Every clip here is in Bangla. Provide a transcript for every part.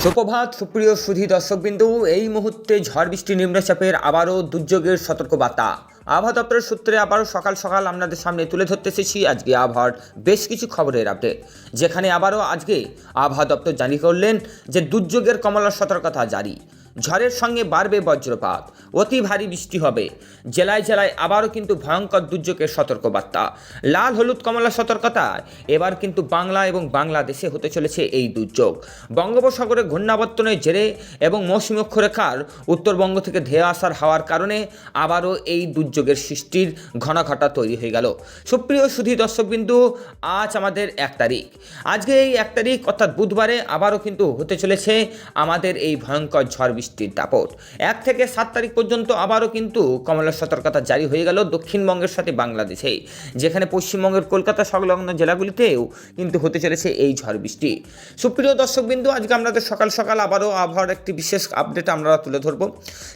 সুপ্রভাত সুপ্রিয় সুধী দর্শকবিন্দু। এই মুহূর্তে ঝড় বৃষ্টি নিম্নচাপের আবারও দুর্যোগের সতর্কবার্তা। আবহাওয়া দপ্তরের সূত্রে আবারও সকাল সকাল আপনাদের সামনে তুলে ধরতে এসেছি আজকে আবহাওয়ার বেশ কিছু খবরের আপডেট, যেখানে আবারও আজকে আবহাওয়া দপ্তর জারি করলেন যে দুর্যোগের কমলা সতর্কতা জারি। ঝড়ের সঙ্গে বাড়বে বজ্রপাত, অতি ভারী বৃষ্টি হবে। জেলায় জেলায় আবারও কিন্তু ভয়ঙ্কর দুর্যোগের সতর্কবার্তা। লাল হলুদ কমলা সতর্কতায় এবার কিন্তু বাংলা এবং বাংলাদেশে হতে চলেছে এই দুর্যোগ। বঙ্গোপসাগরে ঘূর্ণাবর্তনের জেরে এবং মৌসুমী অক্ষরেখার উত্তরবঙ্গ থেকে ধেয়ে আসার হাওয়ার কারণে আবারও এই দুর্যোগের সৃষ্টির ঘনাঘটা তৈরি হয়ে গেল। সুপ্রিয় সুধী দর্শকবিন্দু, আজ আমাদের 1 তারিখ। আজকে এই 1 তারিখ অর্থাৎ বুধবারে আবারও কিন্তু হতে চলেছে আমাদের এই ভয়ঙ্কর ঝড় বৃষ্টির দাপট। 1 থেকে 7 তারিখ পর্যন্ত আবারও কিন্তু কমলা সতর্কতা জারি হয়ে গেল দক্ষিণবঙ্গের সাথে বাংলাদেশে, যেখানে পশ্চিমবঙ্গের কলকাতা সংলগ্ন জেলাগুলিতেও কিন্তু হতে চলেছে এই ঝড় বৃষ্টি। সুপ্রিয় দর্শকবিন্দু, আজকে আপনাদের সকাল সকাল আবারও আবহাওয়ার একটি বিশেষ আপডেট আমরা তুলে ধরব।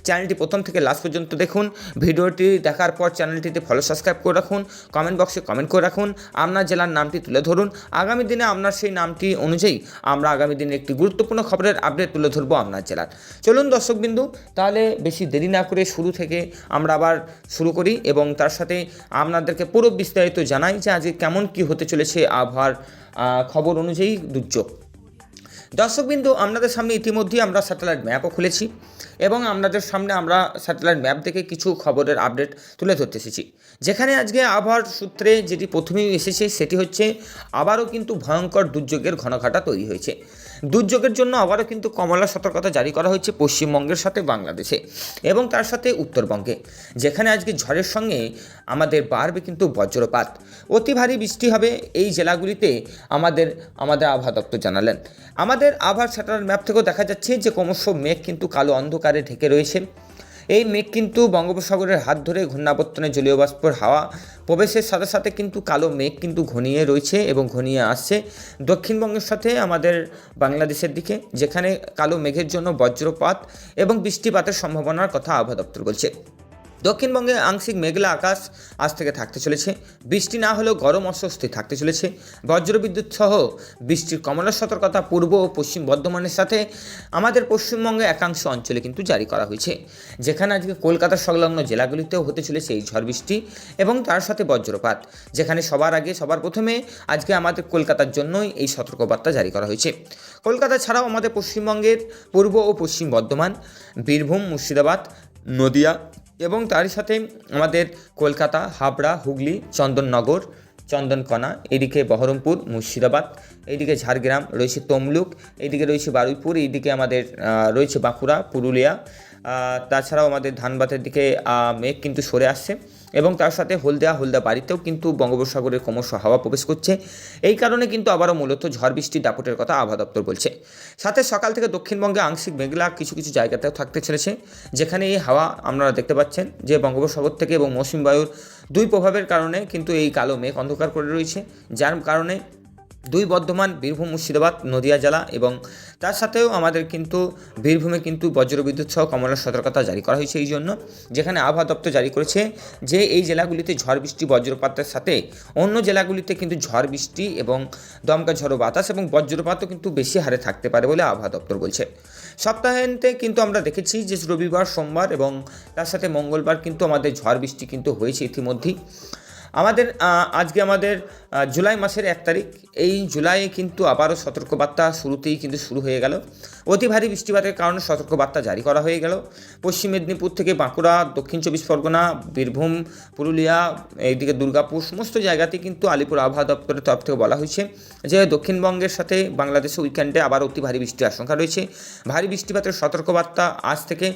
চ্যানেলটি প্রথম থেকে লাস্ট পর্যন্ত দেখুন। ভিডিওটি দেখার পর চ্যানেলটিতে ফলো সাবস্ক্রাইব করে রাখুন, কমেন্ট বক্সে কমেন্ট করে রাখুন, আপনার জেলার নামটি তুলে ধরুন। আগামী দিনে আপনার সেই নামটি অনুযায়ী আমরা আগামী দিনে একটি গুরুত্বপূর্ণ খবরের আপডেট তুলে ধরবো আপনার জেলার। চলুন দর্শকবিন্দু, তাহলে বেশি দেরি না করে শুরু থেকে আমরা আবার শুরু করি এবং তার সাথে আপনাদেরকে পুরো বিস্তারিত জানাই যে আজকে কেমন কি হতে চলেছে আবহাওয়ার খবর অনুযায়ী দুর্যোগ। দর্শকবিন্দু, আপনাদের সামনে ইতিমধ্যেই আমরা স্যাটেলাইট ম্যাপও খুলেছি এবং আপনাদের সামনে আমরা স্যাটেলাইট ম্যাপ থেকে কিছু খবরের আপডেট তুলে ধরতে এসেছি, যেখানে আজকে আবহাওয়ার সূত্রে যেটি প্রথমেই এসেছে সেটি হচ্ছে আবারও কিন্তু ভয়ঙ্কর দুর্যোগের ঘনঘটা তৈরি হয়েছে। দুর্যোগের জন্য আবারও কিন্তু কমলা সতর্কতা জারি করা হয়েছে পশ্চিমবঙ্গের সাথে বাংলাদেশে এবং তার সাথে উত্তরবঙ্গে, যেখানে আজকে ঝড়ের সঙ্গে আমাদের বাড়বে কিন্তু বজ্রপাত, অতি ভারী বৃষ্টি হবে এই জেলাগুলিতে আমাদের আবহাওয়া দপ্তর জানালেন। আমাদের আবহাওয়ার স্যাটেলাইট ম্যাপ থেকেও দেখা যাচ্ছে যে ক্রমশ মেঘ কিন্তু কালো অন্ধকারে ঢেকে রয়েছে। এই মেঘ কিন্তু বঙ্গোপসাগরের হাত ধরে ঘূর্ণাবর্তনে জলীয় বাষ্পর হাওয়া প্রবেশের সাথে সাথে কিন্তু কালো মেঘ কিন্তু ঘনিয়ে রয়েছে এবং ঘনিয়ে আসছে দক্ষিণবঙ্গের সাথে আমাদের বাংলাদেশের দিকে, যেখানে কালো মেঘের জন্য বজ্রপাত এবং বৃষ্টিপাতের সম্ভাবনার কথা আবহাওয়া দপ্তর বলছে। দক্ষিণবঙ্গে আংশিক মেঘলা আকাশ আজ থেকে থাকতে চলেছে, বৃষ্টি না হলেও গরম অস্বস্তি থাকতে চলেছে। বজ্রবিদ্যুৎ সহ বৃষ্টির কমলা সতর্কতা পূর্ব ও পশ্চিম বর্ধমানের সাথে আমাদের পশ্চিমবঙ্গে একাংশ অঞ্চলে কিন্তু জারি করা হয়েছে, যেখানে আজকে কলকাতা সংলগ্ন জেলাগুলিতেও হতে চলেছে এই ঝড় বৃষ্টি এবং তার সাথে বজ্রপাত, যেখানে সবার প্রথমে আজকে আমাদের কলকাতার জন্যই এই সতর্কবার্তা জারি করা হয়েছে। কলকাতা ছাড়াও আমাদের পশ্চিমবঙ্গের পূর্ব ও পশ্চিম বর্ধমান, বীরভূম, মুর্শিদাবাদ, নদিয়া এবং তারই সাথে আমাদের কলকাতা, হাবড়া, হুগলি, চন্দননগর, চন্দনকোনা, এদিকে বহরমপুর, মুর্শিদাবাদ, এইদিকে ঝাড়গ্রাম রয়েছে, তমলুক, এইদিকে রয়েছে বারুইপুর, এইদিকে আমাদের রয়েছে বাঁকুড়া, পুরুলিয়া, তাছাড়াও আমাদের ধানবাদের দিকে মেঘ কিন্তু সরে আসছে এবং তার সাথে হলদিয়া বাড়িতেও কিন্তু বঙ্গোপসাগরের ক্রমশ হাওয়া প্রবেশ করছে। এই কারণে কিন্তু আবারও মূলত ঝড় বৃষ্টির দাপটের কথা আবহাওয়া দপ্তর বলছে। সাথে সকাল থেকে দক্ষিণবঙ্গে আংশিক মেঘলা কিছু কিছু জায়গাতেও থাকতে চলেছে, যেখানে এই হাওয়া আপনারা দেখতে পাচ্ছেন যে বঙ্গোপসাগর থেকে এবং মৌসুমী বায়ুর দুই প্রভাবের কারণে কিন্তু এই কালো মেঘ অন্ধকার করে রয়েছে, যার কারণে বর্ধমান, বীরভূম, মুর্শিদাবাদ, নদিয়া জেলা এবং তার সাথেও আমাদের কিন্তু বীরভূমে কিন্তু বজ্রবিদ্যুৎ সহ কমলা সতর্কতা জারি করা হয়েছে। এই জন্য যেখানে আবহাওয়া দপ্তর জারি করেছে যে এই জেলাগুলিতে ঝড় বৃষ্টি বজ্রপাতের সাথে অন্য জেলাগুলিতে কিন্তু ঝড় বৃষ্টি এবং দমকা ঝড়ো বাতাস এবং বজ্রপাতও কিন্তু বেশি হারে থাকতে পারে বলে আবহাওয়া দপ্তর বলছে। সপ্তাহান্তে কিন্তু আমরা দেখেছি যে রবিবার, সোমবার এবং তার সাথে মঙ্গলবার কিন্তু আমাদের ঝড় বৃষ্টি কিন্তু হয়েছে ইতিমধ্যেই। আজকে আমাদের জুলাই মাসের 1 তারিখ। এই জুলাইয়ে কিন্তু আবারও সতর্কবার্তা শুরুতেই কিন্তু শুরু হয়ে গেল। অতি ভারী বৃষ্টিপাতের কারণে সতর্কবার্তা জারি করা হয়ে গেল। পশ্চিম মেদিনীপুর থেকে বাঁকুড়া, দক্ষিণ 24 পরগনা, বীরভূম, পুরুলিয়া, এইদিকে দুর্গাপুর সমস্ত জায়গাতেই কিন্তু আলিপুর আবহাওয়া দপ্তরের তরফ থেকে বলা হয়েছে যে দক্ষিণবঙ্গের সাথে বাংলাদেশের উইকেন্ডে আবার অতি ভারী বৃষ্টির আশঙ্কা রয়েছে। ভারী বৃষ্টিপাতের সতর্কবার্তা আজ থেকে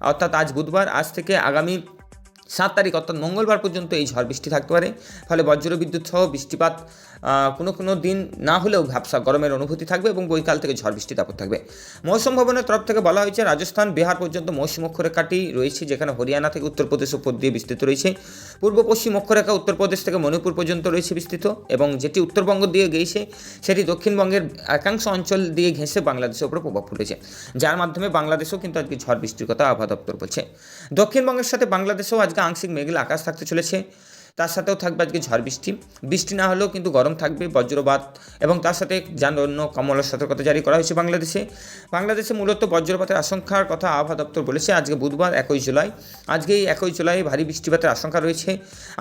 অর্থাৎ আজ বুধবার, আজ থেকে আগামী 7 তারিখ অর্থাৎ মঙ্গলবার পর্যন্ত এই ঝড় বৃষ্টি থাকতে পারে। ফলে বজ্রবিদ্যুৎ সহ বৃষ্টিপাত কোনো দিন না হলেও ভ্যাপসা গরমের অনুভূতি থাকবে এবং বৈকাল থেকে ঝড় বৃষ্টি দাপট থাকবে। মৌসুম ভবনের তরফ থেকে বলা হয়েছে রাজস্থান, বিহার পর্যন্ত মৌসুম অক্ষরেখাটি রয়েছে, যেখানে হরিয়ানা থেকে উত্তরপ্রদেশ উপর দিয়ে বিস্তৃত রয়েছে। পূর্ব পশ্চিম অক্ষরেখা উত্তরপ্রদেশ থেকে মণিপুর পর্যন্ত রয়েছে বিস্তৃত এবং যেটি উত্তরবঙ্গ দিয়ে গিয়েছে সেটি দক্ষিণবঙ্গের একাংশ অঞ্চল দিয়ে ঘেঁষে বাংলাদেশের উপর প্রভাব পড়েছে, যার মাধ্যমে বাংলাদেশেও কিন্তু আজকে ঝড় বৃষ্টির কথা আবহাওয়া দপ্তর বলছে। দক্ষিণবঙ্গের সাথে বাংলাদেশেও আজকে আংশিক মেঘলা আকাশ থাকতে চলেছে। তার সাথেও থাকবে আজকে ঝড় বৃষ্টি। বৃষ্টি না হলেও কিন্তু গরম থাকবে, বজ্রপাত এবং তার সাথে অন্য কমলার সতর্কতা জারি করা হয়েছে বাংলাদেশে মূলত বজ্রপাতের আশঙ্কার কথা আবহাওয়া দপ্তর বলেছে। আজকে বুধবার 21 জুলাই, আজকে এই 21 জুলাই ভারী বৃষ্টিপাতের আশঙ্কা রয়েছে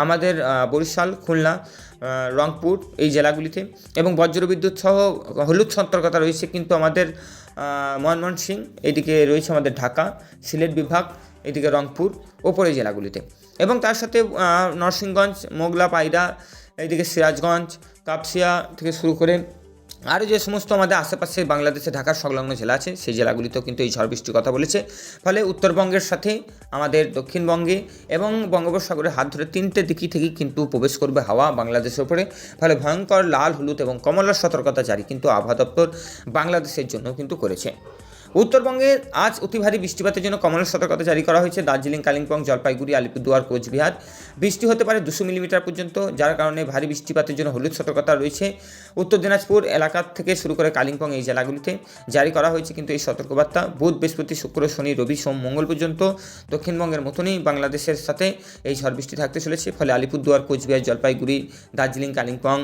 আমাদের বরিশাল, খুলনা, রংপুর এই জেলাগুলিতে, এবং বজ্রবিদ্যুৎ সহ হলুদ সতর্কতা রয়েছে কিন্তু আমাদের ময়মনসিংহ, এদিকে রয়েছে আমাদের ঢাকা, সিলেট বিভাগ, এদিকে রংপুর, ওপরে জেলাগুলিতে, এবং তার সাথে নরসিংগঞ্জ, মোগলা, পায়রা, এইদিকে সিরাজগঞ্জ, কাপসিয়া থেকে শুরু করে আরও যে সমস্ত আমাদের আশেপাশে বাংলাদেশে ঢাকার সংলগ্ন জেলা আছে সেই জেলাগুলিতেও কিন্তু এই ঝড় বৃষ্টির কথা বলেছে। ফলে উত্তরবঙ্গের সাথে আমাদের দক্ষিণবঙ্গে এবং বঙ্গোপসাগরের হাত ধরে তিনটে দিকে থেকেই কিন্তু প্রবেশ করবে হাওয়া বাংলাদেশের উপরে। ফলে ভয়ঙ্কর লাল, হলুদ এবং কমলার সতর্কতা জারি কিন্তু আবহাওয়া দপ্তর বাংলাদেশের জন্য কিন্তু করেছে। উত্তরবঙ্গে আজ অতি ভারী বৃষ্টিপাতের জন্য কমলার সতর্কতা জারি করা হয়েছে। দার্জিলিং, কালিম্পং, জলপাইগুড়ি, আলিপুরদুয়ার, কোচবিহার বৃষ্টি হতে পারে 200 মিলিমিটার পর্যন্ত, যার কারণে ভারী বৃষ্টিপাতের জন্য হলুদ সতর্কতা রয়েছে। উত্তর দিনাজপুর এলাকা থেকে শুরু করে কালিম্পং এই জেলাগুলিতে জারি করা হয়েছে কিন্তু এই সতর্কবার্তা। বুধ, বৃহস্পতি, শুক্র, শনি, রবি, সোম, মঙ্গল পর্যন্ত দক্ষিণবঙ্গের মতনই বাংলাদেশের সাথে এই ঝড় বৃষ্টি থাকতে চলেছে। ফলে আলিপুরদুয়ার, কোচবিহার, জলপাইগুড়ি, দার্জিলিং, কালিম্পং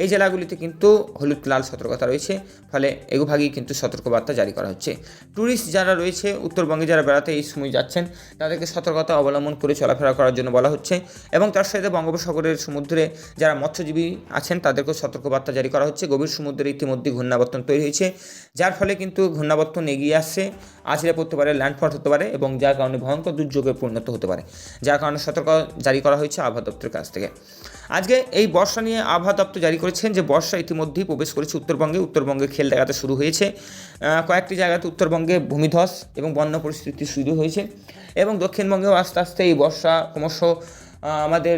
এই জেলাগুলিতে কিন্তু হলুদ লাল সতর্কতা রয়েছে। ফলে এগুভাগেই কিন্তু সতর্কবার্তা জারি করা হচ্ছে। ট্যুরিস্ট যারা রয়েছে উত্তরবঙ্গে, যারা বেড়াতে এই সময় যাচ্ছেন, তাদেরকে সতর্কতা অবলম্বন করে চলাফেরা করার জন্য বলা হচ্ছে, এবং তার সাথে বঙ্গোপসাগরের সমুদ্রে যারা মৎস্যজীবী আছেন তাদেরকেও সতর্কবার্তা জারি করা হচ্ছে। গভীর সমুদ্রে ইতিমধ্যে ঘূর্ণাবর্তন তৈরি হয়েছে, যার ফলে কিন্তু ঘূর্ণাবর্তন এগিয়ে আসছে, আছড়ে পড়তে পারে, ল্যান্ডফল হতে পারে, এবং যার কারণে ভয়ঙ্কর দুর্যোগে পরিণত হতে পারে, যার কারণে সতর্ক জারি করা হয়েছে আবহাওয়া দপ্তরের কাছ থেকে। আজকে এই বর্ষা নিয়ে আবহাওয়া দপ্তর জারি করেছেন যে বর্ষা ইতিমধ্যেই প্রবেশ করেছে উত্তরবঙ্গে খেল দেখাতে শুরু হয়েছে। কয়েকটি জায়গাতে উত্তরবঙ্গে ভূমিধস এবং বন্যা পরিস্থিতি শুরু হয়েছে, এবং দক্ষিণবঙ্গেও আস্তে আস্তে এই বর্ষা ক্রমশ আমাদের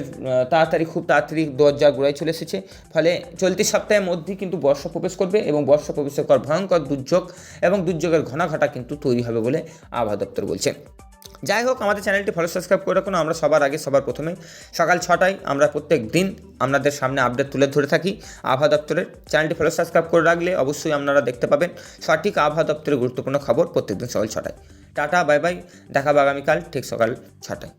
খুব তাড়াতাড়ি দরজার গোড়ায় চলে এসেছে। ফলে চলতি সপ্তাহের মধ্যেই কিন্তু বর্ষা প্রবেশ করবে, এবং বর্ষা প্রবেশের পর ভয়ঙ্কর দুর্যোগ এবং দুর্যোগের ঘনাঘটা কিন্তু তৈরি হবে বলে আবহাওয়া দপ্তর বলছে। যাই হোক, আমাদের চ্যানেলটি ফলো সাবস্ক্রাইব করে রাখুন। আমরা সবার আগে সবার প্রথমে সকাল 6টায় আমরা প্রত্যেক দিন আপনাদের সামনে আপডেট তুলে ধরে থাকি আবহাওয়া দপ্তরের। চ্যানেলটি ফলো সাবস্ক্রাইব করে রাখলে অবশ্যই আপনারা দেখতে পাবেন সঠিক আবহাওয়া দপ্তরের গুরুত্বপূর্ণ খবর প্রত্যেকদিন সকাল 6টায়। টাটা, বাই বাই, দেখা হবে আগামীকাল ঠিক সকাল 6টায়।